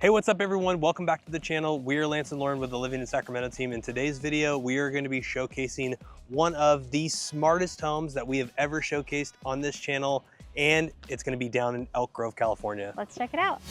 Hey, what's up everyone? Welcome back to the channel. We're Lance and Lauren with the Living in Sacramento team. In today's video, we are going to be showcasing one of the smartest homes that we have ever showcased on this channel, and it's going to be down in Elk Grove, California. Let's check it out.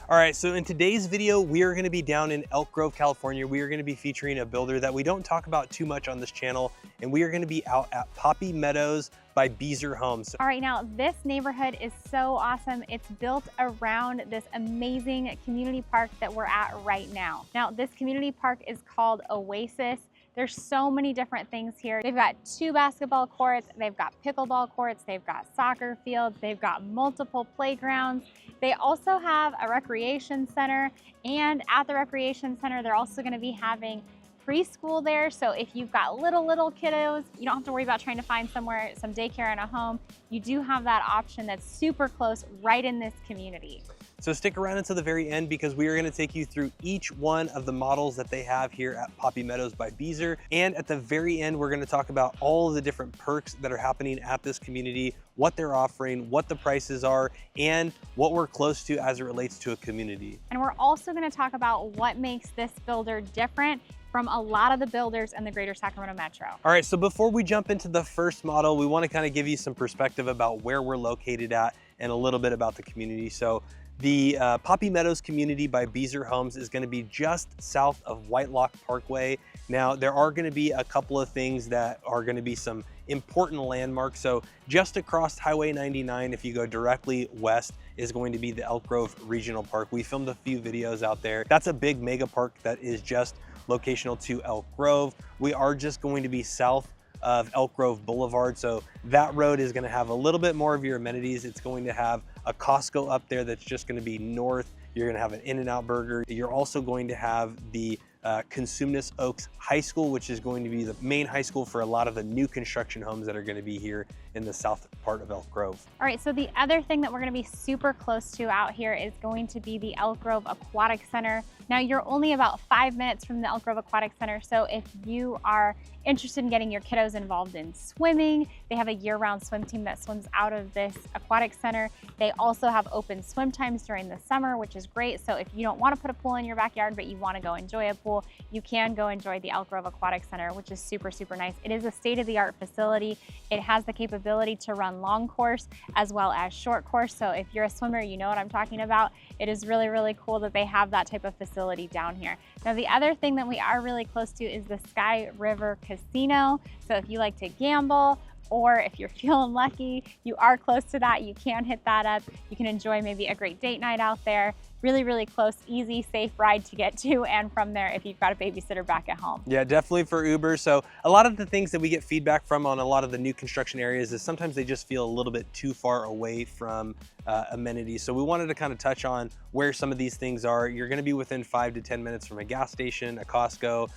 All right, so in today's video, we are going to be down in Elk Grove, California. We are going to be featuring a builder that we don't talk about too much on this channel, and we are going to be out at Poppy Meadows by Beazer Homes. All right, now this neighborhood is so awesome. It's built around this amazing community park that we're at right now. Now, this community park is called Oasis. There's so many different things here. They've got 2 basketball courts, they've got pickleball courts, they've got soccer fields, they've got multiple playgrounds. They also have a recreation center, and at the recreation center, they're also gonna be having preschool there. So if you've got little kiddos, you don't have to worry about trying to find some daycare in a home. You do have that option that's super close right in this community. So stick around until the very end because we are going to take you through each one of the models that they have here at Poppy Meadows by Beazer. And at the very end, we're going to talk about all of the different perks that are happening at this community, what they're offering, what the prices are, and what we're close to as it relates to a community. And we're also going to talk about what makes this builder different from a lot of the builders in the greater Sacramento metro. All right, so before we jump into the first model, we want to kind of give you some perspective about where we're located at and a little bit about the community. So the Poppy Meadows community by Beazer Homes is going to be just south of Whitelock Parkway. Now, there are going to be a couple of things that are going to be some important landmarks. So just across Highway 99, if you go directly west, is going to be the Elk Grove Regional Park. We filmed a few videos out there. That's a big mega park that is just locational to Elk Grove. We are just going to be south of Elk Grove Boulevard. So that road is going to have a little bit more of your amenities. It's going to have a Costco up there that's just going to be north. You're going to have an In-N-Out Burger. You're also going to have the Consumnes Oaks High School, which is going to be the main high school for a lot of the new construction homes that are going to be here in the south part of Elk Grove. All right, so the other thing that we're going to be super close to out here is going to be the Elk Grove Aquatic Center. Now, you're only about 5 minutes from the Elk Grove Aquatic Center, so if you are interested in getting your kiddos involved in swimming, they have a year-round swim team that swims out of this aquatic center. They also have open swim times during the summer, which is great. So if you don't want to put a pool in your backyard, but you want to go enjoy a pool, you can go enjoy the Elk Grove Aquatic Center, which is super, super nice. It is a state-of-the-art facility. It has the capability to run long course as well as short course. So if you're a swimmer, you know what I'm talking about. It is really, really cool that they have that type of facility down here. Now, the other thing that we are really close to is the Sky River Casino. So if you like to gamble, or if you're feeling lucky, you are close to that, you can hit that up. You can enjoy maybe a great date night out there. Really, really close, easy, safe ride to get to and from there if you've got a babysitter back at home. Yeah, definitely for Uber. So a lot of the things that we get feedback from on a lot of the new construction areas is sometimes they just feel a little bit too far away from amenities. So we wanted to kind of touch on where some of these things are. You're going to be within 5 to 10 minutes from a gas station, a Costco,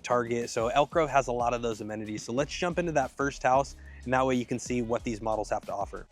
Target. So Elk Grove has a lot of those amenities. So let's jump into that first house, and that way you can see what these models have to offer.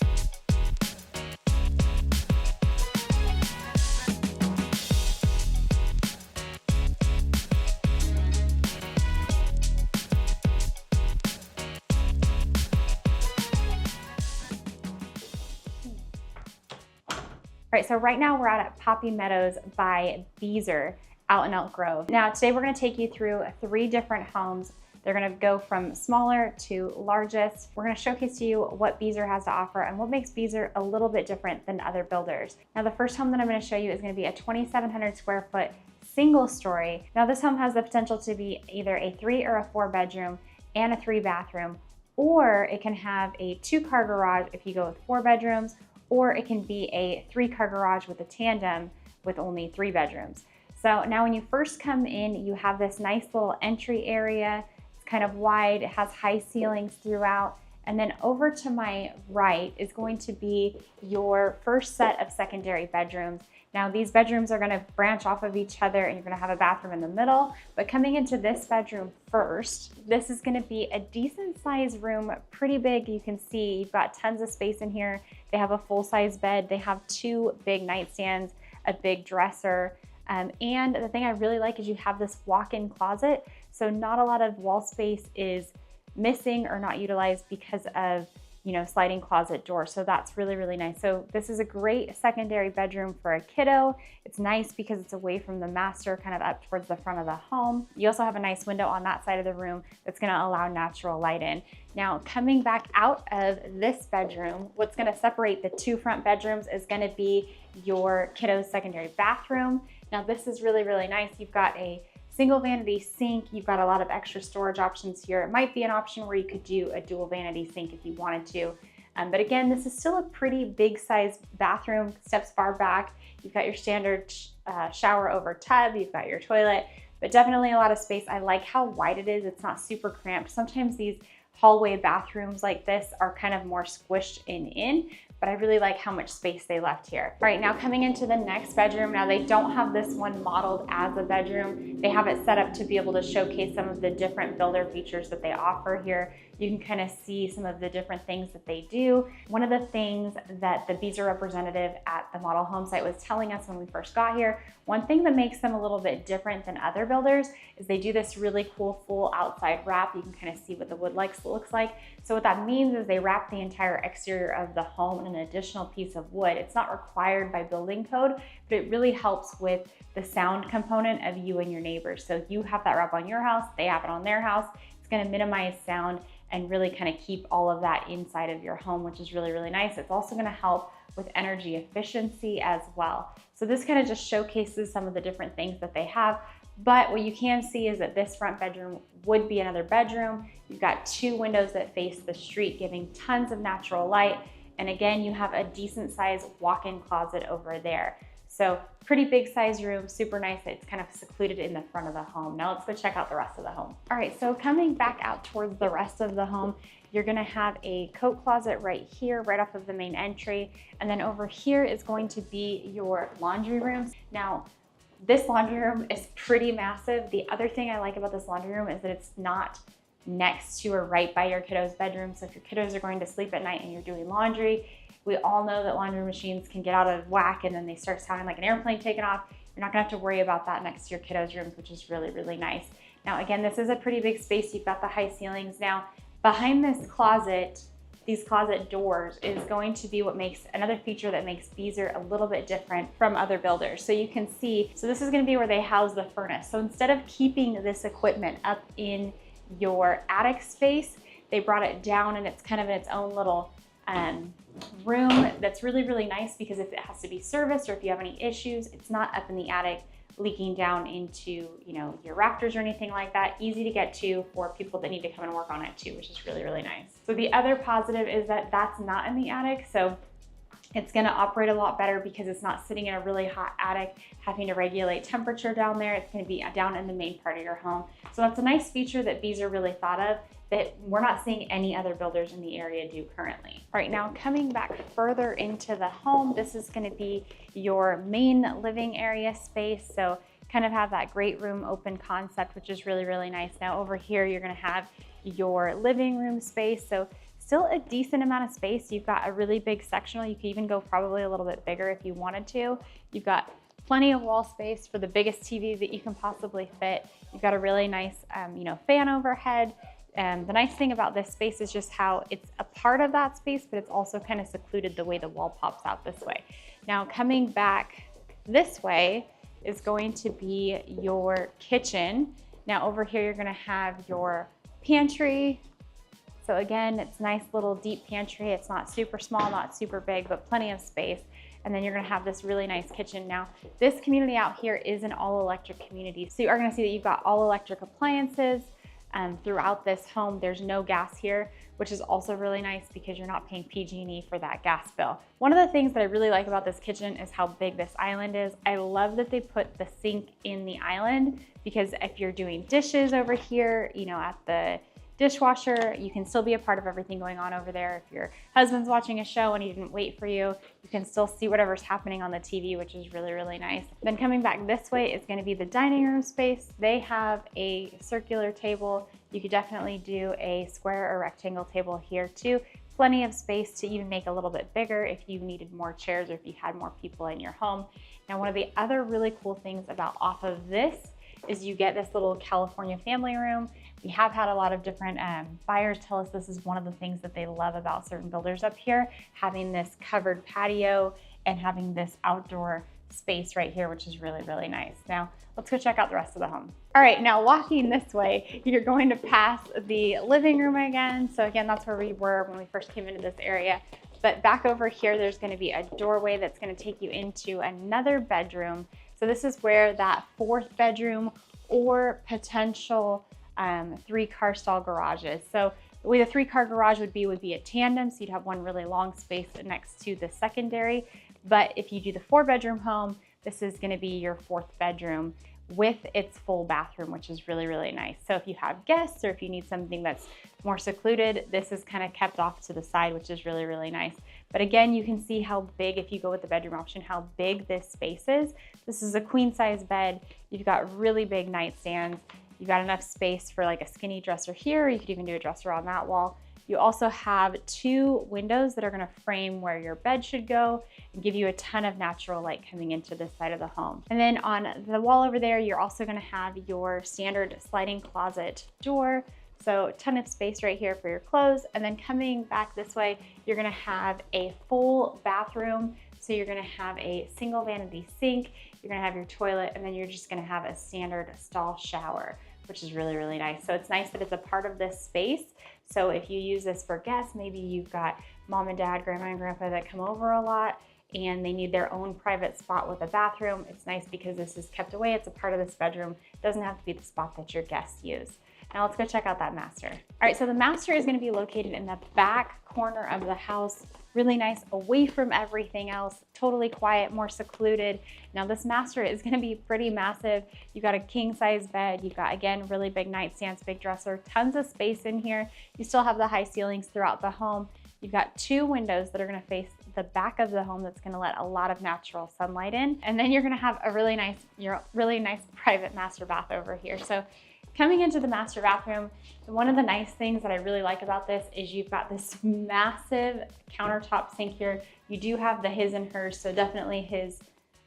All right, so right now we're out at Poppy Meadows by Beazer out in Elk Grove. Now, today we're gonna take you through 3 different homes. They're gonna go from smaller to largest. We're gonna showcase to you what Beazer has to offer and what makes Beazer a little bit different than other builders. Now, the first home that I'm gonna show you is gonna be a 2,700 square foot single story. Now, this home has the potential to be either a 3 or a 4 bedroom and a 3 bathroom, or it can have a 2-car garage if you go with 4 bedrooms, or it can be a 3-car garage with a tandem with only 3 bedrooms. So now when you first come in, you have this nice little entry area. It's kind of wide, it has high ceilings throughout, And then over to my right is going to be your first set of secondary bedrooms. Now these bedrooms are gonna branch off of each other and you're gonna have a bathroom in the middle, but coming into this bedroom first, this is gonna be a decent sized room, pretty big. You can see you've got tons of space in here. They have a full size bed. They have 2 big nightstands, a big dresser. And the thing I really like is you have this walk-in closet. So not a lot of wall space is missing or not utilized because of, you know, sliding closet door. So that's really, really nice. So this is a great secondary bedroom for a kiddo. It's nice because it's away from the master, kind of up towards the front of the home. You also have a nice window on that side of the room that's gonna allow natural light in. Now, coming back out of this bedroom, what's gonna separate the 2 front bedrooms is gonna be your kiddo's secondary bathroom. Now this is really, really nice. You've got a single vanity sink. You've got a lot of extra storage options here. It might be an option where you could do a dual vanity sink if you wanted to. But again, this is still a pretty big size bathroom, steps far back. You've got your standard shower over tub, you've got your toilet, but definitely a lot of space. I like how wide it is. It's not super cramped. Sometimes these hallway bathrooms like this are kind of more squished in, but I really like how much space they left here. All right, now coming into the next bedroom. Now they don't have this one modeled as a bedroom. They have it set up to be able to showcase some of the different builder features that they offer here. You can kind of see some of the different things that they do. One of the things that the Beazer representative at the model home site was telling us when we first got here, one thing that makes them a little bit different than other builders is they do this really cool full outside wrap. You can kind of see what the wood looks like. So what that means is they wrap the entire exterior of the home in an additional piece of wood. It's not required by building code, but it really helps with the sound component of you and your neighbors. So you have that wrap on your house, they have it on their house. It's gonna minimize sound and really kind of keep all of that inside of your home, which is really, really nice. It's also gonna help with energy efficiency as well. So this kind of just showcases some of the different things that they have. But what you can see is that this front bedroom would be another bedroom. You've got 2 windows that face the street, giving tons of natural light. And again, you have a decent sized walk-in closet over there. So pretty big size room, super nice. It's kind of secluded in the front of the home. Now let's go check out the rest of the home. All right, so coming back out towards the rest of the home, you're gonna have a coat closet right here, right off of the main entry. And then over here is going to be your laundry room. Now, this laundry room is pretty massive. The other thing I like about this laundry room is that it's not next to or right by your kiddo's bedroom. So if your kiddos are going to sleep at night and you're doing laundry, we all know that laundry machines can get out of whack and then they start sounding like an airplane taking off. You're not gonna have to worry about that next to your kiddos' rooms, which is really, really nice. Now, again, this is a pretty big space. You've got the high ceilings. Now, behind this closet, these closet doors is going to be what makes another feature that makes Beazer a little bit different from other builders. So you can see, so this is gonna be where they house the furnace. So instead of keeping this equipment up in your attic space, they brought it down and it's kind of in its own little room that's really, really nice because if it has to be serviced or if you have any issues, it's not up in the attic leaking down into, you know, your rafters or anything like that. Easy to get to for people that need to come and work on it too, which is really, really nice. So the other positive is that that's not in the attic. So it's gonna operate a lot better because it's not sitting in a really hot attic, having to regulate temperature down there. It's gonna be down in the main part of your home. So that's a nice feature that Beazer really thought of that we're not seeing any other builders in the area do currently. All right, now coming back further into the home, this is gonna be your main living area space. So kind of have that great room open concept, which is really, really nice. Now over here, you're gonna have your living room space. So still a decent amount of space. You've got a really big sectional. You could even go probably a little bit bigger if you wanted to. You've got plenty of wall space for the biggest TV that you can possibly fit. You've got a really nice, you know, fan overhead. And the nice thing about this space is just how it's a part of that space, but it's also kind of secluded the way the wall pops out this way. Now coming back this way is going to be your kitchen. Now over here, you're gonna have your pantry. So again, it's nice little deep pantry. It's not super small, not super big, but plenty of space. And then you're gonna have this really nice kitchen. Now, this community out here is an all electric community. So you are gonna see that you've got all electric appliances. Throughout this home, there's no gas here, which is also really nice because you're not paying PG&E for that gas bill. One of the things that I really like about this kitchen is how big this island is. I love that they put the sink in the island because if you're doing dishes over here, you know, at the dishwasher. You can still be a part of everything going on over there. If your husband's watching a show and he didn't wait for you, you can still see whatever's happening on the TV, which is really, really nice. Then coming back this way is gonna be the dining room space. They have a circular table. You could definitely do a square or rectangle table here too. Plenty of space to even make a little bit bigger if you needed more chairs or if you had more people in your home. Now, one of the other really cool things about off of this is you get this little California family room. We have had a lot of different buyers tell us this is one of the things that they love about certain builders up here, having this covered patio and having this outdoor space right here, which is really, really nice. Now, let's go check out the rest of the home. All right, now walking this way, you're going to pass the living room again. So again, that's where we were when we first came into this area. But back over here, there's gonna be a doorway that's gonna take you into another bedroom. So this is where that fourth bedroom or potential 3-car stall garage is. So the way the 3-car garage would be a tandem. So you'd have one really long space next to the secondary. But if you do the 4-bedroom home, this is gonna be your 4th bedroom with its full bathroom, which is really, really nice. So if you have guests or if you need something that's more secluded, this is kind of kept off to the side, which is really, really nice. But again, you can see how big, if you go with the bedroom option, how big this space is. This is a queen size bed. You've got really big nightstands. You've got enough space for like a skinny dresser here. You could even do a dresser on that wall. You also have 2 windows that are gonna frame where your bed should go and give you a ton of natural light coming into this side of the home. And then on the wall over there, you're also gonna have your standard sliding closet door. So a ton of space right here for your clothes. And then coming back this way, you're gonna have a full bathroom. So you're gonna have a single vanity sink, you're gonna have your toilet, and then you're just gonna have a standard stall shower, which is really, really nice. So it's nice that it's a part of this space. So if you use this for guests, maybe you've got mom and dad, grandma and grandpa that come over a lot and they need their own private spot with a bathroom. It's nice because this is kept away. It's a part of this bedroom. It doesn't have to be the spot that your guests use. Now let's go check out that master. All right, so the master is gonna be located in the back corner of the house. Really nice, away from everything else, totally quiet, more secluded. Now this master is gonna be pretty massive. You've got a king size bed. You've got, again, really big nightstands, big dresser, tons of space in here. You still have the high ceilings throughout the home. You've got 2 windows that are gonna face the back of the home that's gonna let a lot of natural sunlight in. And then you're gonna have a really nice private master bath over here. So coming into the master bathroom, one of the nice things that I really like about this is you've got this massive countertop sink here. You do have the his and hers, so definitely his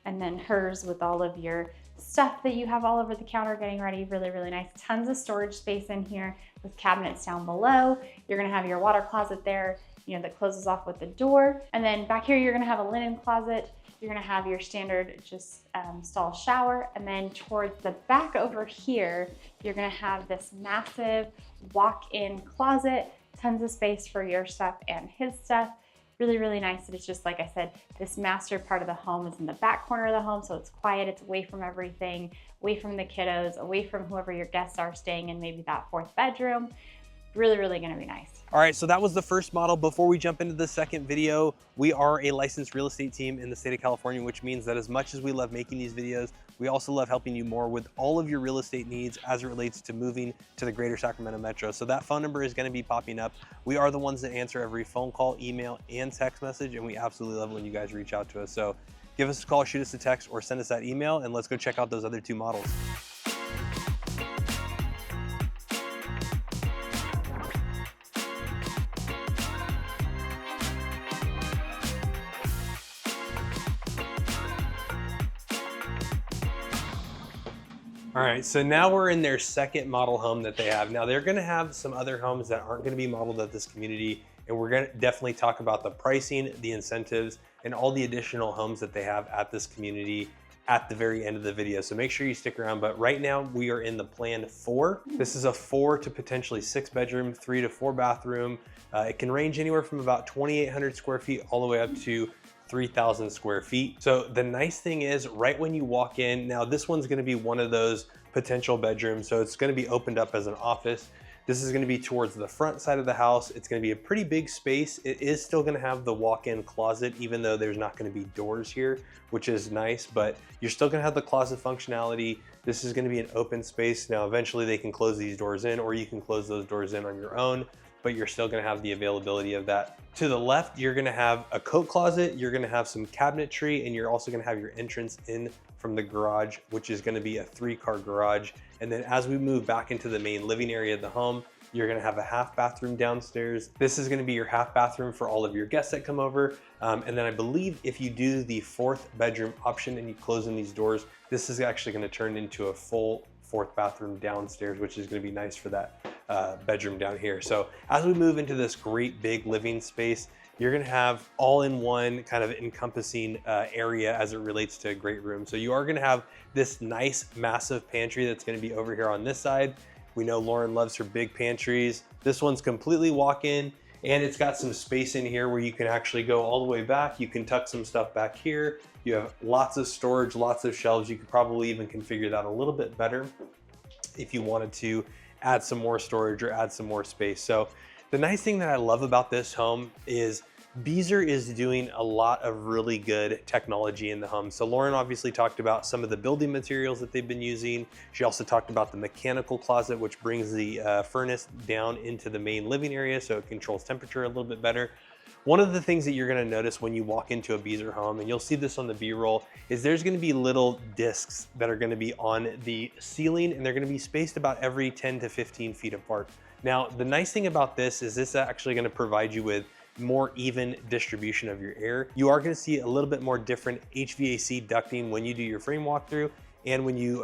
and then hers with all of your stuff that you have all over the counter getting ready. Really, really nice. Tons of storage space in here with cabinets down below. You're gonna have your water closet there, you know, that closes off with the door. And then back here, you're gonna have a linen closet. You're gonna have your standard just stall shower. And then towards the back over here, you're gonna have this massive walk-in closet, tons of space for your stuff and his stuff. Really, really nice. And it's just, like I said, this master part of the home is in the back corner of the home. So it's quiet, it's away from everything, away from the kiddos, away from whoever your guests are staying in, maybe that 4th bedroom. Really, really gonna be nice. All right, so that was the first model. Before we jump into the second video, we are a licensed real estate team in the state of California, which means that as much as we love making these videos, we also love helping you more with all of your real estate needs as it relates to moving to the greater Sacramento metro. So that phone number is gonna be popping up. We are the ones that answer every phone call, email, and text message, and we absolutely love when you guys reach out to us. So give us a call, shoot us a text, or send us that email, and let's go check out those other 2 models. All right, so now we're in their second model home that they have. Now they're gonna have some other homes that aren't gonna be modeled at this community, and we're gonna definitely talk about the pricing, the incentives, and all the additional homes that they have at this community at the very end of the video. So make sure you stick around, but right now we are in the plan 4. This is a 4 to potentially 6 bedroom, 3 to 4 bathroom. It can range anywhere from about 2,800 square feet all the way up to 3,000 square feet. So the nice thing is right when you walk in, now this one's gonna be one of those potential bedrooms. So it's gonna be opened up as an office. This is gonna be towards the front side of the house. It's gonna be a pretty big space. It is still gonna have the walk-in closet, even though there's not gonna be doors here, which is nice, but you're still gonna have the closet functionality. This is gonna be an open space. Now, eventually they can close these doors in, or you can close those doors in on your own, but you're still gonna have the availability of that. To the left, you're gonna have a coat closet, you're gonna have some cabinetry, and you're also gonna have your entrance in from the garage, which is gonna be a 3-car garage. And then as we move back into the main living area of the home, you're gonna have a half bathroom downstairs. This is gonna be your half bathroom for all of your guests that come over. And then I believe if you do the 4th bedroom option and you close in these doors, this is actually gonna turn into a full 4th bathroom downstairs, which is gonna be nice for that bedroom down here. So as we move into this great big living space, you're gonna have all-in-one kind of encompassing area as it relates to a great room. So you are gonna have this nice massive pantry that's gonna be over here on this side. We know Lauren loves her big pantries. This one's completely walk-in, and it's got some space in here where you can actually go all the way back. You can tuck some stuff back here. You have lots of storage, lots of shelves. You could probably even configure that a little bit better if you wanted to add some more storage or add some more space. So the nice thing that I love about this home is Beazer is doing a lot of really good technology in the home. So Lauren obviously talked about some of the building materials that they've been using. She also talked about the mechanical closet, which brings the furnace down into the main living area so it controls temperature a little bit better. One of the things that you're gonna notice when you walk into a Beazer home, and you'll see this on the B-roll, is there's gonna be little discs that are gonna be on the ceiling, and they're gonna be spaced about every 10 to 15 feet apart. Now, the nice thing about this is this is actually gonna provide you with more even distribution of your air. You are gonna see a little bit more different HVAC ducting when you do your frame walkthrough and when you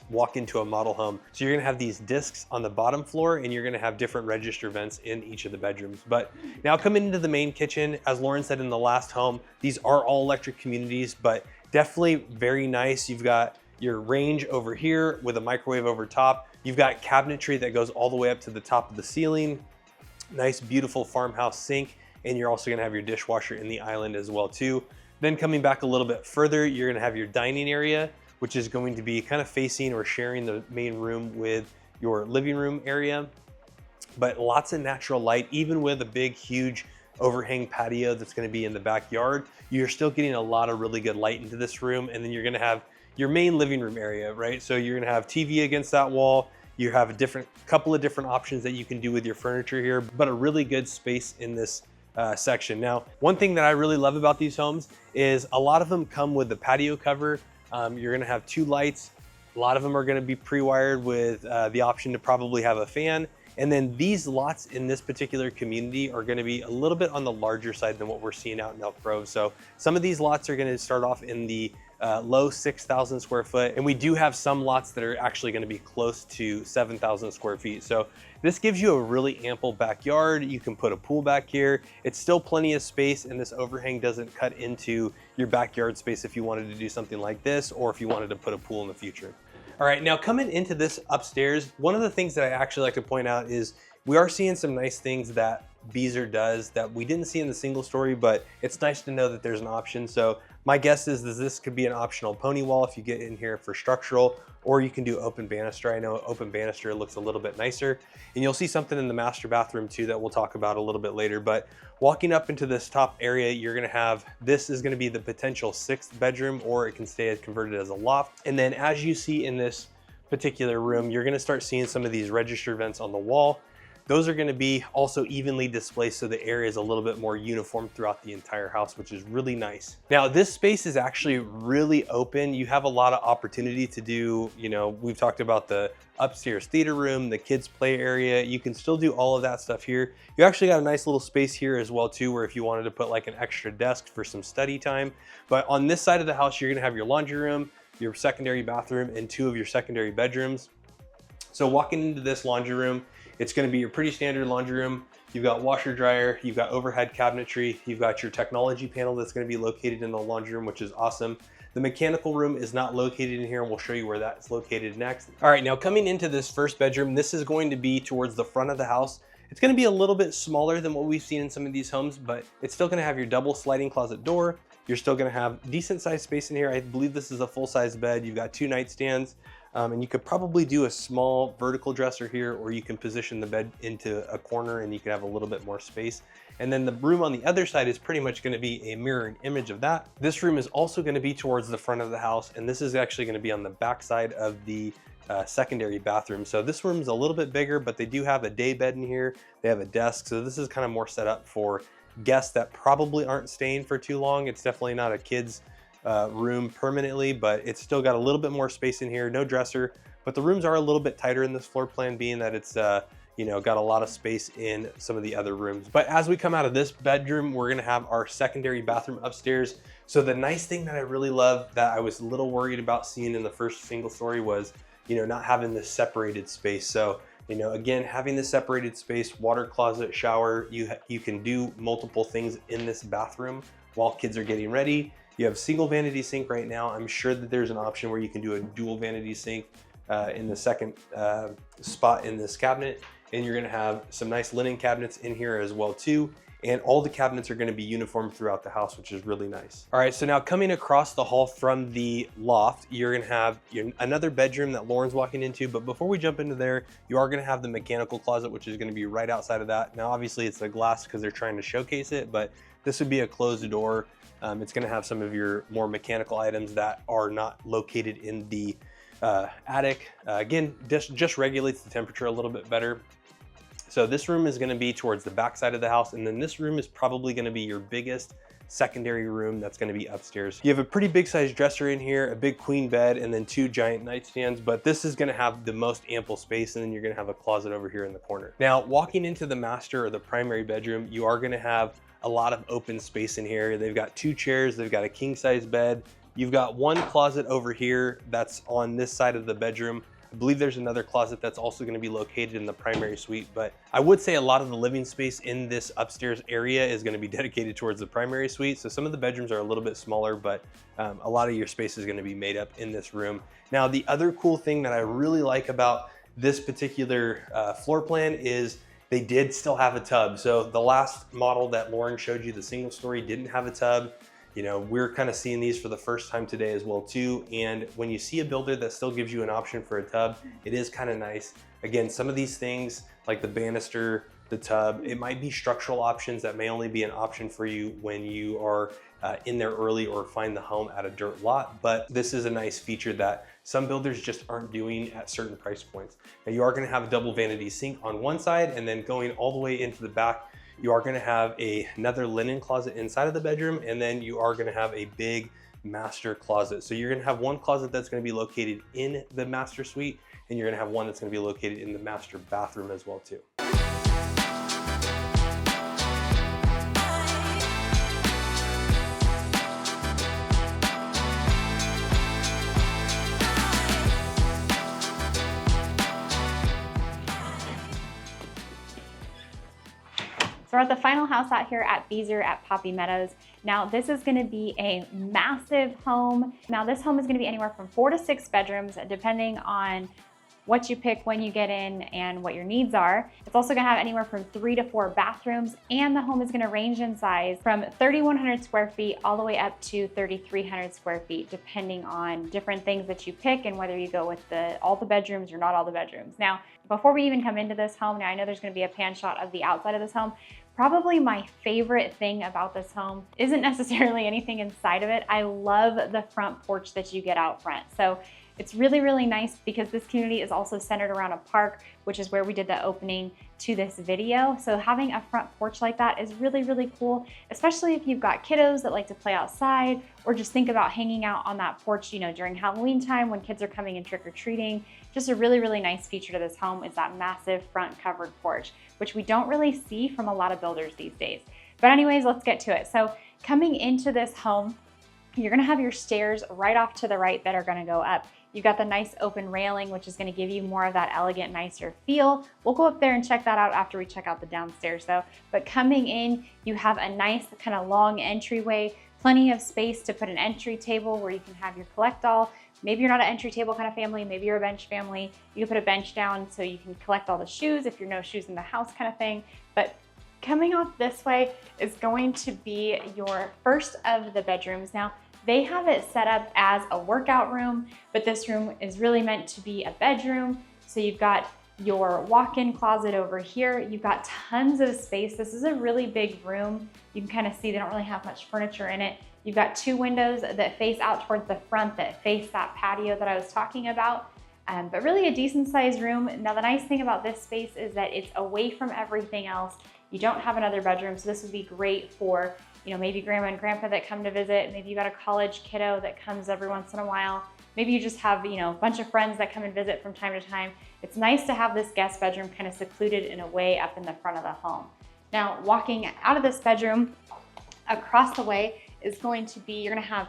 walk into a model home. So you're gonna have these discs on the bottom floor, and you're gonna have different register vents in each of the bedrooms. But now coming into the main kitchen, as Lauren said in the last home, these are all electric communities, but definitely very nice. You've got your range over here with a microwave over top. You've got cabinetry that goes all the way up to the top of the ceiling. Nice, beautiful farmhouse sink, and you're also gonna have your dishwasher in the island as well too. Then coming back a little bit further, you're gonna have your dining area, which is going to be kind of facing or sharing the main room with your living room area. But lots of natural light, even with a big, huge overhang patio that's gonna be in the backyard, you're still getting a lot of really good light into this room. And then you're gonna have your main living room area, right? So you're gonna have TV against that wall. You have a couple of different options that you can do with your furniture here, but a really good space in this section. Now, one thing that I really love about these homes is a lot of them come with the patio cover. You're gonna have 2 lights. A lot of them are gonna be pre-wired with the option to probably have a fan. And then these lots in this particular community are gonna be a little bit on the larger side than what we're seeing out in Elk Grove. So some of these lots are gonna start off in the low 6,000 square foot. And we do have some lots that are actually gonna be close to 7,000 square feet. So this gives you a really ample backyard. You can put a pool back here. It's still plenty of space, and this overhang doesn't cut into your backyard space if you wanted to do something like this, or if you wanted to put a pool in the future. All right, now coming into this upstairs, one of the things that I actually like to point out is we are seeing some nice things that Beazer does that we didn't see in the single story, but it's nice to know that there's an option. So my guess is that this could be an optional pony wall if you get in here for structural, or you can do open banister. I know open banister looks a little bit nicer, and you'll see something in the master bathroom too that we'll talk about a little bit later. But walking up into this top area, you're gonna have, this is gonna be the potential 6th bedroom, or it can stay converted as a loft. And then as you see in this particular room, you're gonna start seeing some of these register vents on the wall. Those are gonna be also evenly displaced, so the area is a little bit more uniform throughout the entire house, which is really nice. Now, this space is actually really open. You have a lot of opportunity to do, we've talked about the upstairs theater room, the kids play area. You can still do all of that stuff here. You actually got a nice little space here as well too, where if you wanted to put like an extra desk for some study time. But on this side of the house, you're gonna have your laundry room, your secondary bathroom, and 2 of your secondary bedrooms. So walking into this laundry room, it's gonna be your pretty standard laundry room. You've got washer dryer, you've got overhead cabinetry, you've got your technology panel that's gonna be located in the laundry room, which is awesome. The mechanical room is not located in here, and we'll show you where that's located next. All right, now coming into this first bedroom, this is going to be towards the front of the house. It's gonna be a little bit smaller than what we've seen in some of these homes, but it's still gonna have your double sliding closet door. You're still gonna have decent sized space in here. I believe this is a full size bed. You've got 2 nightstands. And you could probably do a small vertical dresser here, or you can position the bed into a corner and you can have a little bit more space. And then the room on the other side is pretty much going to be a mirroring image of that. This room is also going to be towards the front of the house, and this is actually going to be on the back side of the secondary bathroom. So this room's a little bit bigger, but they do have a day bed in here. They have a desk, so this is kind of more set up for guests that probably aren't staying for too long. It's definitely not a kid's room permanently, but it's still got a little bit more space in here. No dresser, but the rooms are a little bit tighter in this floor plan, being that it's you know, got a lot of space in some of the other rooms. But as we come out of this bedroom, we're gonna have our secondary bathroom upstairs. So the nice thing that I really love, that I was a little worried about seeing in the first single story, was, you know, not having this separated space. So, you know, again, having this separated space, water closet, shower, you can do multiple things in this bathroom while kids are getting ready. You have single vanity sink right now. I'm sure that there's an option where you can do a dual vanity sink in the second spot in this cabinet. And you're gonna have some nice linen cabinets in here as well too. And all the cabinets are gonna be uniform throughout the house, which is really nice. All right, so now coming across the hall from the loft, you're gonna have another bedroom that Lauren's walking into. But before we jump into there, you are gonna have the mechanical closet, which is gonna be right outside of that. Now, obviously it's a glass because they're trying to showcase it, but this would be a closed door. It's gonna have some of your more mechanical items that are not located in the attic. Again, just regulates the temperature a little bit better. So this room is gonna be towards the back side of the house, and then this room is probably gonna be your biggest secondary room that's gonna be upstairs. You have a pretty big sized dresser in here, a big queen bed, and then 2 giant nightstands, but this is gonna have the most ample space, and then you're gonna have a closet over here in the corner. Now, walking into the master or the primary bedroom, you are gonna have a lot of open space in here. They've got 2 chairs, they've got a king size bed. You've got 1 closet over here that's on this side of the bedroom. I believe there's another closet that's also going to be located in the primary suite, but I would say a lot of the living space in this upstairs area is going to be dedicated towards the primary suite. So some of the bedrooms are a little bit smaller, but a lot of your space is going to be made up in this room. Now, the other cool thing that I really like about this particular floor plan is they did still have a tub. So the last model that Lauren showed you, the single story, didn't have a tub. You know, we're kind of seeing these for the first time today as well too. And when you see a builder that still gives you an option for a tub, it is kind of nice. Again, some of these things like the banister, the tub, it might be structural options that may only be an option for you when you are in there early or find the home at a dirt lot. But this is a nice feature that some builders just aren't doing at certain price points. Now, you are going to have a double vanity sink on one side, and then going all the way into the back, you are going to have another linen closet inside of the bedroom, and then you are going to have a big master closet. So you're going to have 1 closet that's going to be located in the master suite, and you're going to have 1 that's going to be located in the master bathroom as well too. So we're at the final house out here at Beazer at Poppy Meadows. Now this is gonna be a massive home. Now this home is gonna be anywhere from 4 to 6 bedrooms, depending on what you pick when you get in and what your needs are. It's also gonna have anywhere from 3 to 4 bathrooms, and the home is gonna range in size from 3,100 square feet all the way up to 3,300 square feet, depending on different things that you pick and whether you go with all the bedrooms or not all the bedrooms. Now, before we even come into this home, now I know there's gonna be a pan shot of the outside of this home. Probably my favorite thing about this home isn't necessarily anything inside of it. I love the front porch that you get out front. So it's really, really nice because this community is also centered around a park, which is where we did the opening to this video. So having a front porch like that is really, really cool, especially if you've got kiddos that like to play outside, or just think about hanging out on that porch, you know, during Halloween time when kids are coming and trick-or-treating. Just a really, really nice feature to this home is that massive front covered porch, which we don't really see from a lot of builders these days. But anyways, let's get to it. So coming into this home, you're gonna have your stairs right off to the right that are gonna go up. You've got the nice open railing, which is gonna give you more of that elegant, nicer feel. We'll go up there and check that out after we check out the downstairs though. But coming in, you have a nice kind of long entryway, plenty of space to put an entry table where you can have your collect all. Maybe you're not an entry table kind of family, maybe you're a bench family. You can put a bench down so you can collect all the shoes if you're no shoes in the house kind of thing. But coming off this way is going to be your first of the bedrooms. Now, They have it set up as a workout room, but this room is really meant to be a bedroom. So you've got your walk-in closet over here. You've got tons of space. This is a really big room. You can kind of see they don't really have much furniture in it. You've got two windows that face out towards the front that face that patio that I was talking about. But really a decent sized room. Now the nice thing about this space is that it's away from everything else. You don't have another bedroom, so this would be great for, maybe grandma and grandpa that come to visit. Maybe you got a college kiddo that comes every once in a while. Maybe you just have, a bunch of friends that come and visit from time to time. It's nice to have this guest bedroom kind of secluded in a way up in the front of the home. Now, walking out of this bedroom, across the way is going to be, you're gonna have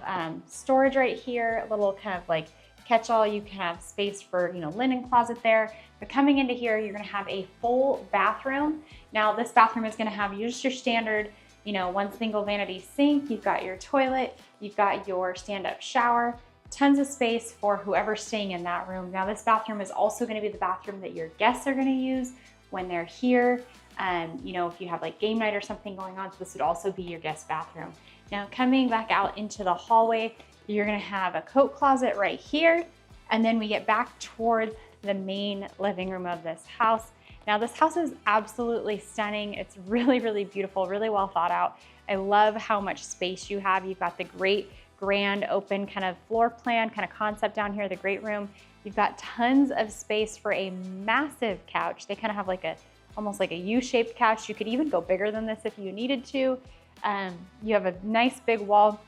storage right here, a little kind of like catch-all. You can have space for, linen closet there. But coming into here, you're gonna have a full bathroom. Now, this bathroom is gonna have just your standard, one single vanity sink. You've got your toilet, you've got your stand-up shower, tons of space for whoever's staying in that room. Now, this bathroom is also gonna be the bathroom that your guests are gonna use when they're here. If you have like game night or something going on, so this would also be your guest bathroom. Now, coming back out into the hallway, you're gonna have a coat closet right here, and then we get back towards the main living room of this house. Now, this house is absolutely stunning. It's really, really beautiful, really well thought out. I love how much space you have. You've got the great grand open kind of floor plan, kind of concept down here, the great room. You've got tons of space for a massive couch. They kind of have like almost like a U-shaped couch. You could even go bigger than this if you needed to. You have a nice big wall.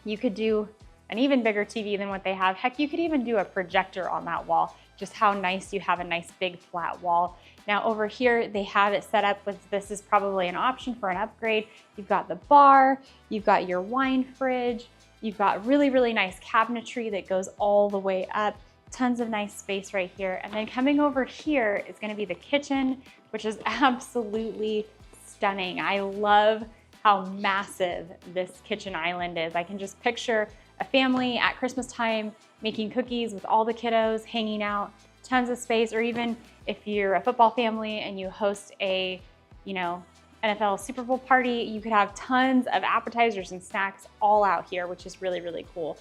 You could do an even bigger TV than what they have. Heck, you could even do a projector on that wall. Just how nice you have a nice big flat wall. Now over here, they have it set up with, this is probably an option for an upgrade. You've got the bar, you've got your wine fridge, you've got really, really nice cabinetry that goes all the way up. Tons of nice space right here. And then coming over here is gonna be the kitchen, which is absolutely stunning. I love how massive this kitchen island is. I can just picture a family at Christmas time making cookies with all the kiddos hanging out, tons of space, or even if you're a football family and you host a, NFL Super Bowl party, you could have tons of appetizers and snacks all out here, which is really, really cool.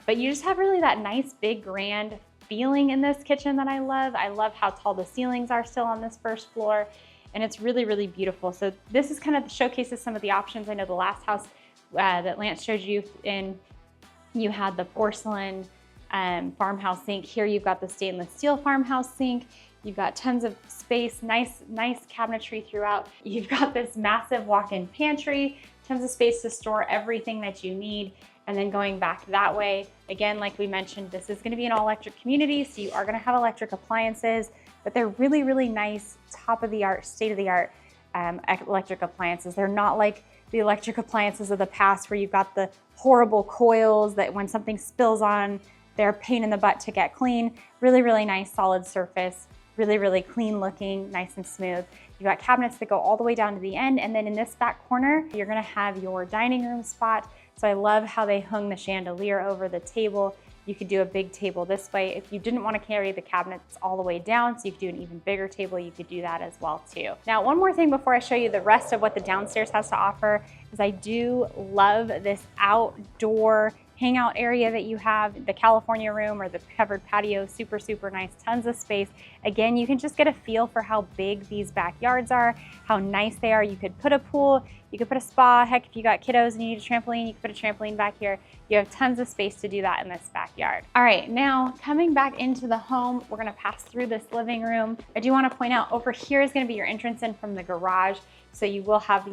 But you just have really that nice, big, grand feeling in this kitchen that I love. I love how tall the ceilings are still on this first floor, and it's really, really beautiful. So this is kind of showcases some of the options. I know the last house that Lance showed you in, you had the porcelain farmhouse sink. Here you've got the stainless steel farmhouse sink. You've got tons of space, nice cabinetry throughout. You've got this massive walk-in pantry, tons of space to store everything that you need. And then going back that way, again, like we mentioned, this is gonna be an all-electric community, so you are gonna have electric appliances, but they're really, really nice, top-of-the-art, state-of-the-art electric appliances. They're not like the electric appliances of the past where you've got the horrible coils that when something spills on, they're a pain in the butt to get clean. Really, really nice solid surface, really, really clean looking, nice and smooth. You've got cabinets that go all the way down to the end, and then in this back corner, you're gonna have your dining room spot. So I love how they hung the chandelier over the table. You could do a big table this way. If you didn't want to carry the cabinets all the way down, so you could do an even bigger table, you could do that as well too. Now, one more thing before I show you the rest of what the downstairs has to offer is I do love this outdoor hangout area that you have, the California room or the covered patio, super, super nice, tons of space. Again, you can just get a feel for how big these backyards are, how nice they are. You could put a pool, you could put a spa. Heck, if you got kiddos and you need a trampoline, you could put a trampoline back here. You have tons of space to do that in this backyard. All right, now coming back into the home, we're gonna pass through this living room. I do wanna point out over here is gonna be your entrance in from the garage. So you will have,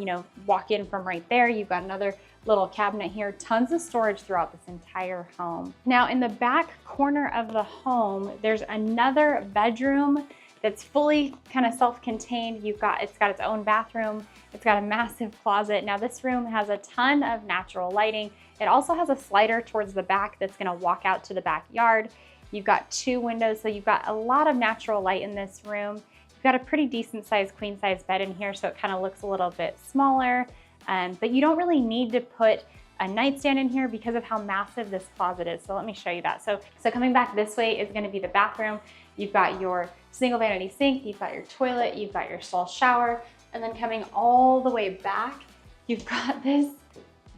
walk in from right there. You've got another little cabinet here, tons of storage throughout this entire home. Now in the back corner of the home, there's another bedroom that's fully kind of self-contained. It's got its own bathroom. It's got a massive closet. Now this room has a ton of natural lighting. It also has a slider towards the back that's gonna walk out to the backyard. You've got two windows, so you've got a lot of natural light in this room. You've got a pretty decent sized queen size bed in here, so it kind of looks a little bit smaller. But you don't really need to put a nightstand in here because of how massive this closet is. So let me show you that. So coming back this way is gonna be the bathroom. You've got your single vanity sink, you've got your toilet, you've got your stall shower, and then coming all the way back, you've got this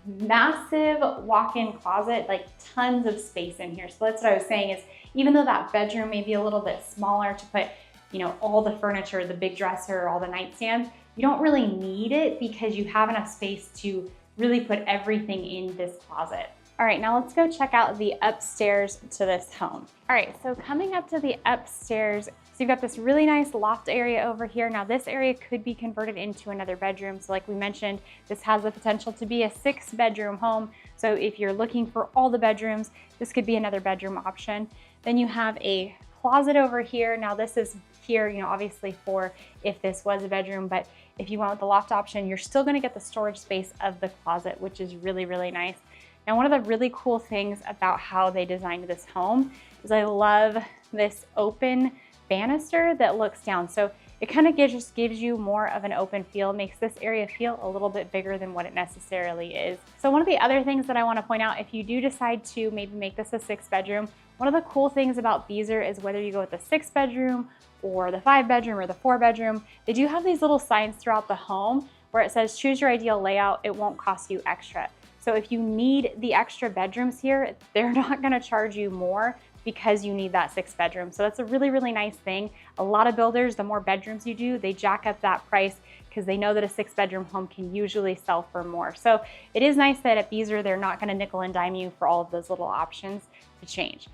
massive walk-in closet, like tons of space in here. So that's what I was saying is, even though that bedroom may be a little bit smaller to put, you know, all the furniture, the big dresser, all the nightstands, you don't really need it because you have enough space to really put everything in this closet. All right, now let's go check out the upstairs to this home. All right, so coming up to the upstairs, so you've got this really nice loft area over here. Now this area could be converted into another bedroom. So like we mentioned, this has the potential to be a 6-bedroom home. So if you're looking for all the bedrooms, this could be another bedroom option. Then you have a closet over here. Now this is here, you know, obviously for if this was a bedroom, but if you went with the loft option, you're still gonna get the storage space of the closet, which is really, really nice. Now, one of the really cool things about how they designed this home is I love this open banister that looks down. So it kind of just gives you more of an open feel, makes this area feel a little bit bigger than what it necessarily is. So one of the other things that I want to point out, if you do decide to maybe make this a 6-bedroom, one of the cool things about Beazer is whether you go with the 6-bedroom or the 5-bedroom or the 4-bedroom, they do have these little signs throughout the home where it says, choose your ideal layout, it won't cost you extra. So if you need the extra bedrooms here, they're not gonna charge you more because you need that 6-bedroom. So that's a really, really nice thing. A lot of builders, the more bedrooms you do, they jack up that price because they know that a 6-bedroom home can usually sell for more. So it is nice that at Beazer, they're not gonna nickel and dime you for all of those little options to change.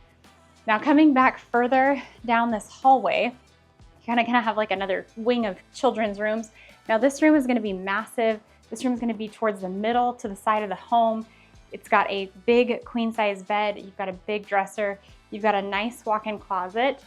Now coming back further down this hallway, you kind of have like another wing of children's rooms. Now this room is gonna be massive. This room is gonna be towards the middle to the side of the home. It's got a big queen size bed. You've got a big dresser. You've got a nice walk-in closet.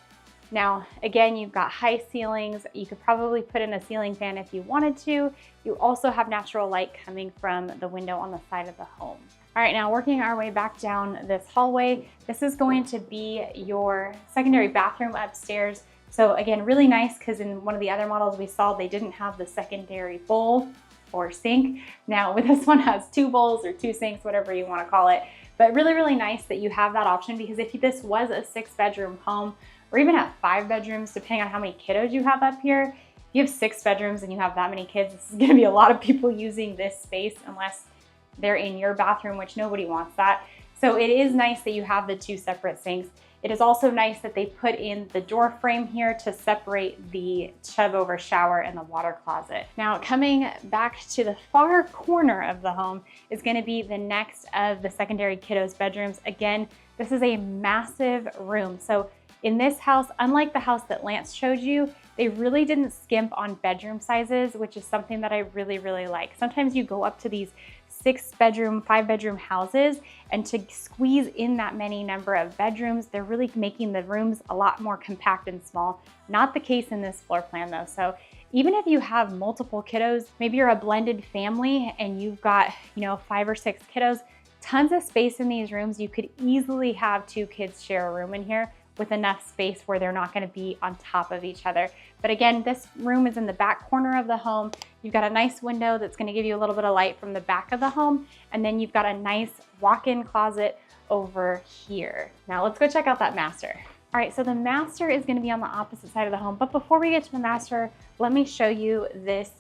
Now, again, you've got high ceilings. You could probably put in a ceiling fan if you wanted to. You also have natural light coming from the window on the side of the home. All right, now working our way back down this hallway, this is going to be your secondary bathroom upstairs. So again, really nice because in one of the other models we saw, they didn't have the secondary bowl or sink. Now this one has 2 bowls or 2 sinks, whatever you want to call it. But really, really nice that you have that option, because if this was a 6-bedroom home or even at 5 bedrooms, depending on how many kiddos you have up here, if you have 6 bedrooms and you have that many kids, this is going to be a lot of people using this space unless they're in your bathroom, which nobody wants that. So it is nice that you have the 2 separate sinks. It is also nice that they put in the door frame here to separate the tub over shower and the water closet. Now coming back to the far corner of the home is going to be the next of the secondary kiddos bedrooms. Again, this is a massive room. So in this house, unlike the house that Lance showed you, they really didn't skimp on bedroom sizes, which is something that I really, really like. Sometimes you go up to these 6-bedroom, 5-bedroom houses, and to squeeze in that many number of bedrooms, they're really making the rooms a lot more compact and small. Not the case in this floor plan though. So even if you have multiple kiddos, maybe you're a blended family and you've got, 5 or 6 kiddos, tons of space in these rooms. You could easily have 2 kids share a room in here with enough space where they're not going to be on top of each other. But again, this room is in the back corner of the home. You've got a nice window that's going to give you a little bit of light from the back of the home. And then you've got a nice walk-in closet over here. Now let's go check out that master. All right, so the master is going to be on the opposite side of the home. But before we get to the master, let me show you this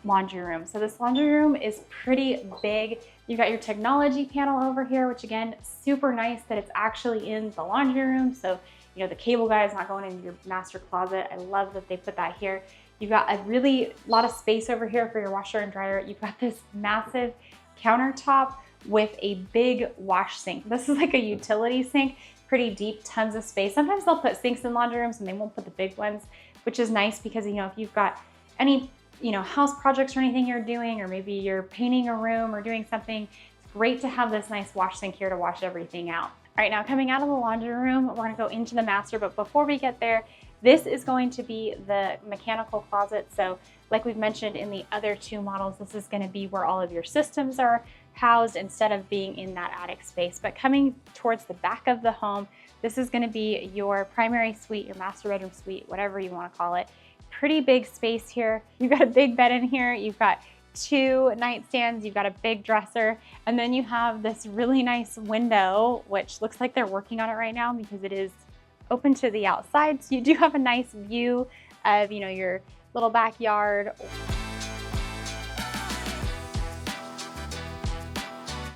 laundry room. So this laundry room is pretty big. You've got your technology panel over here, which again, super nice that it's actually in the laundry room. So, the cable guy is not going in your master closet. I love that they put that here. You've got a really lot of space over here for your washer and dryer. You've got this massive countertop with a big wash sink. This is like a utility sink, pretty deep, tons of space. Sometimes they'll put sinks in laundry rooms and they won't put the big ones, which is nice because, if you've got any house projects or anything you're doing, or maybe you're painting a room or doing something, it's great to have this nice wash sink here to wash everything out. All right, now coming out of the laundry room, we're gonna go into the master, but before we get there, this is going to be the mechanical closet. So like we've mentioned in the other 2 models, this is gonna be where all of your systems are housed instead of being in that attic space. But coming towards the back of the home, this is gonna be your primary suite, your master bedroom suite, whatever you wanna call it. Pretty big space here. You've got a big bed in here. You've got 2 nightstands. You've got a big dresser. And then you have this really nice window, which looks like they're working on it right now because it is open to the outside. So you do have a nice view of, your little backyard.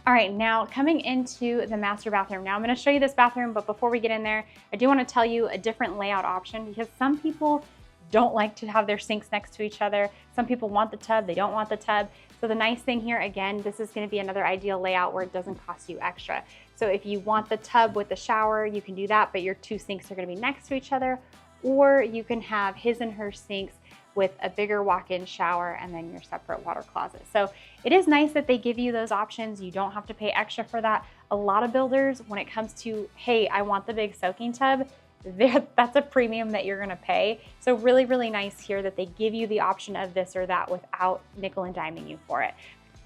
All right, now coming into the master bathroom. Now I'm gonna show you this bathroom, but before we get in there, I do wanna tell you a different layout option because some people don't like to have their sinks next to each other. Some people want the tub, they don't want the tub. So the nice thing here, again, this is gonna be another ideal layout where it doesn't cost you extra. So if you want the tub with the shower, you can do that, but your two sinks are gonna be next to each other, or you can have his and her sinks with a bigger walk-in shower and then your separate water closet. So it is nice that they give you those options. You don't have to pay extra for that. A lot of builders, when it comes to, hey, I want the big soaking tub, that's a premium that you're gonna pay. So really, really nice here that they give you the option of this or that without nickel and diming you for it.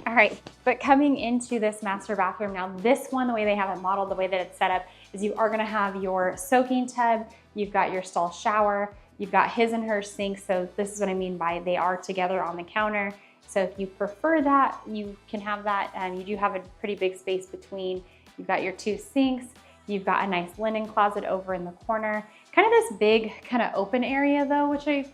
All right, but coming into this master bathroom, now this one, the way they have it modeled, the way that it's set up is you are gonna have your soaking tub, you've got your stall shower, you've got his and her sink. So this is what I mean by they are together on the counter. So if you prefer that, you can have that. You do have a pretty big space between. You've got your two sinks. You've got a nice linen closet over in the corner. Kind of this big kind of open area though, which I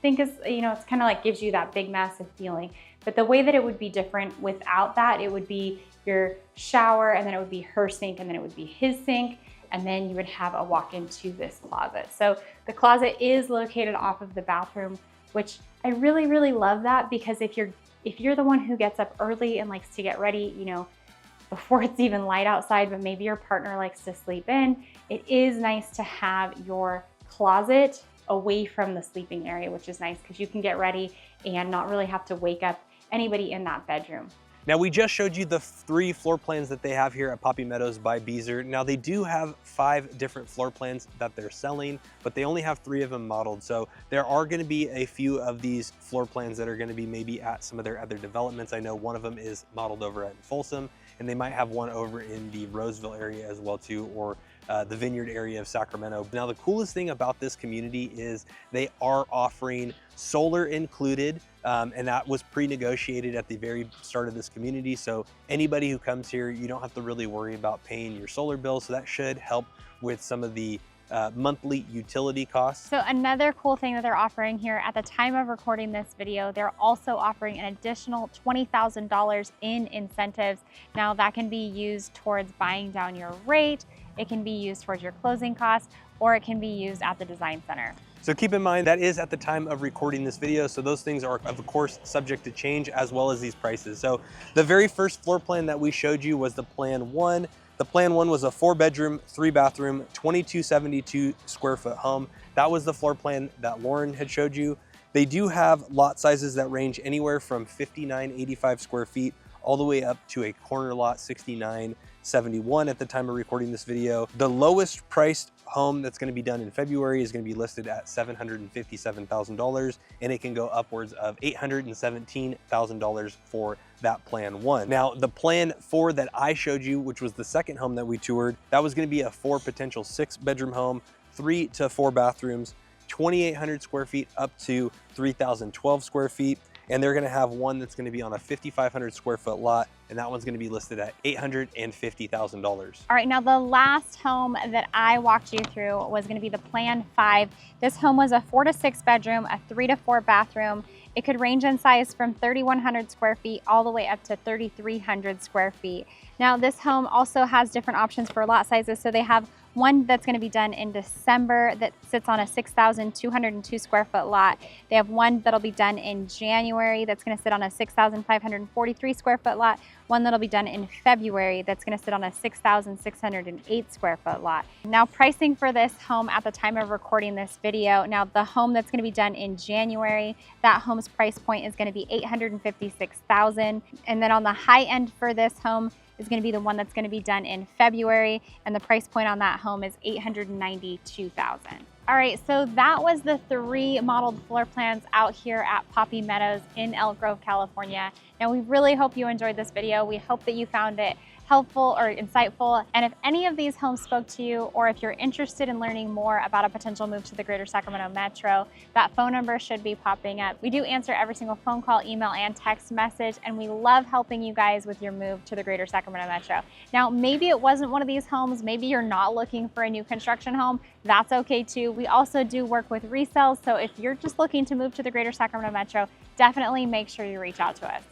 think is, it's kind of like gives you that big massive feeling. But the way that it would be different without that, it would be your shower and then it would be her sink and then it would be his sink. And then you would have a walk into this closet. So the closet is located off of the bathroom, which I really, really love that because if you're the one who gets up early and likes to get ready, before it's even light outside, but maybe your partner likes to sleep in, it is nice to have your closet away from the sleeping area, which is nice because you can get ready and not really have to wake up anybody in that bedroom. Now we just showed you the 3 floor plans that they have here at Poppy Meadows by Beazer. Now they do have 5 different floor plans that they're selling, but they only have 3 of them modeled. So there are gonna be a few of these floor plans that are gonna be maybe at some of their other developments. I know one of them is modeled over at Folsom, and they might have one over in the Roseville area as well too, or the Vineyard area of Sacramento. Now the coolest thing about this community is they are offering solar included, and that was pre-negotiated at the very start of this community. So anybody who comes here, you don't have to really worry about paying your solar bill. So that should help with some of the monthly utility costs. So another cool thing that they're offering here at the time of recording this video, they're also offering an additional $20,000 in incentives. Now that can be used towards buying down your rate, it can be used towards your closing costs, or it can be used at the design center. So keep in mind that is at the time of recording this video. So those things are of course subject to change as well as these prices. So the very first floor plan that we showed you was the plan 1. The plan 1 was a 4-bedroom, 3-bathroom, 2272 square foot home. That was the floor plan that Lauren had showed you. They do have lot sizes that range anywhere from 5985 square feet all the way up to a corner lot 6971 at the time of recording this video. The lowest priced home that's gonna be done in February is gonna be listed at $757,000, and it can go upwards of $817,000 for that plan 1. Now, the plan 4 that I showed you, which was the second home that we toured, that was gonna be a 4 potential 6-bedroom home, 3 to 4 bathrooms, 2,800 square feet up to 3,012 square feet. And they're gonna have one that's gonna be on a 5,500 square foot lot, and that one's gonna be listed at $850,000. All right, now the last home that I walked you through was gonna be the Plan 5. This home was a 4 to 6 bedroom, a 3 to 4 bathroom. It could range in size from 3,100 square feet all the way up to 3,300 square feet. Now this home also has different options for lot sizes. So they have one that's going to be done in December that sits on a 6,202 square foot lot. They have one that'll be done in January that's going to sit on a 6,543 square foot lot. One that'll be done in February that's going to sit on a 6,608 square foot lot. Now pricing for this home at the time of recording this video, now the home that's going to be done in January, that home's price point is going to be $856,000. And then on the high end for this home is going to be the one that's going to be done in February, and the price point on that home is $892,000. All right, so that was the 3 modeled floor plans out here at Poppy Meadows in Elk Grove, California. Now we really hope you enjoyed this video. We hope that you found it helpful or insightful. And if any of these homes spoke to you, or if you're interested in learning more about a potential move to the greater Sacramento metro, that phone number should be popping up. We do answer every single phone call, email, and text message, and we love helping you guys with your move to the greater Sacramento metro. Now, maybe it wasn't one of these homes, maybe you're not looking for a new construction home, that's okay too. We also do work with resales, so if you're just looking to move to the greater Sacramento metro, definitely make sure you reach out to us.